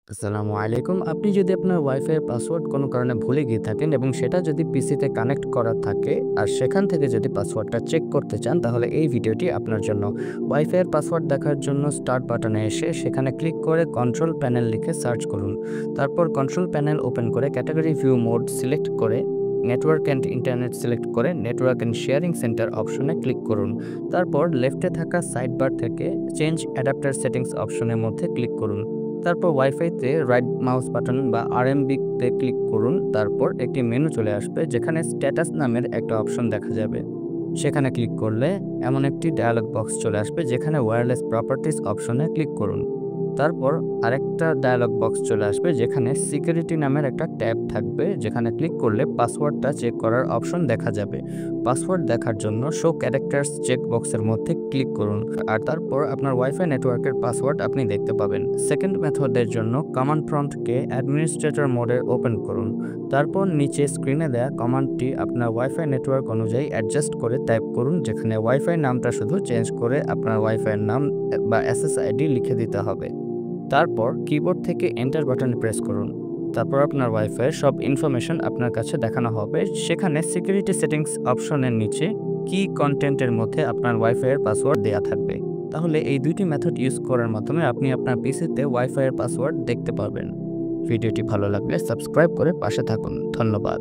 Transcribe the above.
আসসালামু আলাইকুম। আপনি যদি আপনার ওয়াইফাই এর পাসওয়ার্ড কোনো কারণে ভুলে গিয়ে থাকেন এবং সেটা যদি পিসিতে কানেক্ট করা থাকে আর সেখান থেকে যদি পাসওয়ার্ডটা চেক করতে চান তাহলে এই ভিডিওটি আপনার জন্য। ওয়াইফাই এর পাসওয়ার্ড দেখার জন্য স্টার্ট বাটনে এসে সেখানে ক্লিক করে কন্ট্রোল প্যানেল লিখে সার্চ করুন। তারপর কন্ট্রোল প্যানেল ওপেন করে ক্যাটাগরি ভিউ মোড সিলেক্ট করে নেটওয়ার্ক অ্যান্ড ইন্টারনেট সিলেক্ট করে নেটওয়ার্ক অ্যান্ড শেয়ারিং সেন্টার অপশনে ক্লিক করুন। তারপর লেফটে থাকা সাইড বার থেকে চেঞ্জ অ্যাডাপ্টার সেটিংস অপশনের মধ্যে ক্লিক করুন। তারপর ওয়াইফাইতে রাইট মাউস বাটন বা আরএমবিতে ক্লিক করুন। তারপর একটি মেনু চলে আসবে যেখানে স্ট্যাটাস নামের একটা অপশন দেখা যাবে। সেখানে ক্লিক করলে এমন একটি ডায়ালগ বক্স চলে আসবে যেখানে ওয়্যারলেস প্রপার্টিজ অপশনে ক্লিক করুন। তারপর আরেকটা ডায়ালগ বক্স চলে আসবে যেখানে সিকিউরিটি নামের একটা ট্যাব থাকবে যেখানে ক্লিক করলে পাসওয়ার্ডটা চেক করার অপশন দেখা যাবে। পাসওয়ার্ড দেখার জন্য শো ক্যারেক্টার্স চেক বক্সের মধ্যে ক্লিক করুন আর তারপর আপনার ওয়াইফাই নেটওয়ার্কের পাসওয়ার্ড আপনি দেখতে পাবেন। সেকেন্ড মেথডের জন্য কমান্ড প্রম্পটকে অ্যাডমিনিস্ট্রেটর মোডে ওপেন করুন। তারপর নিচে স্ক্রিনে দেয়া কমান্ডটি আপনার ওয়াইফাই নেটওয়ার্ক অনুযায়ী অ্যাডজাস্ট করে টাইপ করুন, যেখানে ওয়াইফাই নামটা শুধু চেঞ্জ করে আপনার ওয়াইফাইয়ের নাম বা এসএসআইডি লিখে দিতে হবে। তারপর কিবোর্ড থেকে এন্টার বাটনে প্রেস করুন। তারপর আপনার ওয়াইফাইয়ের সব ইনফরমেশন আপনার কাছে দেখানো হবে। সেখানে সিকিউরিটি সেটিংস অপশনের নিচে কি কন্টেন্টের মধ্যে আপনার ওয়াইফাইয়ের পাসওয়ার্ড দেয়া থাকবে। তাহলে এই দুইটি মেথড ইউজ করার মাধ্যমে আপনি আপনার পিসিতে ওয়াইফাইয়ের পাসওয়ার্ড দেখতে পারবেন। ভিডিওটি ভালো লাগলে সাবস্ক্রাইব করে পাশে থাকুন। ধন্যবাদ।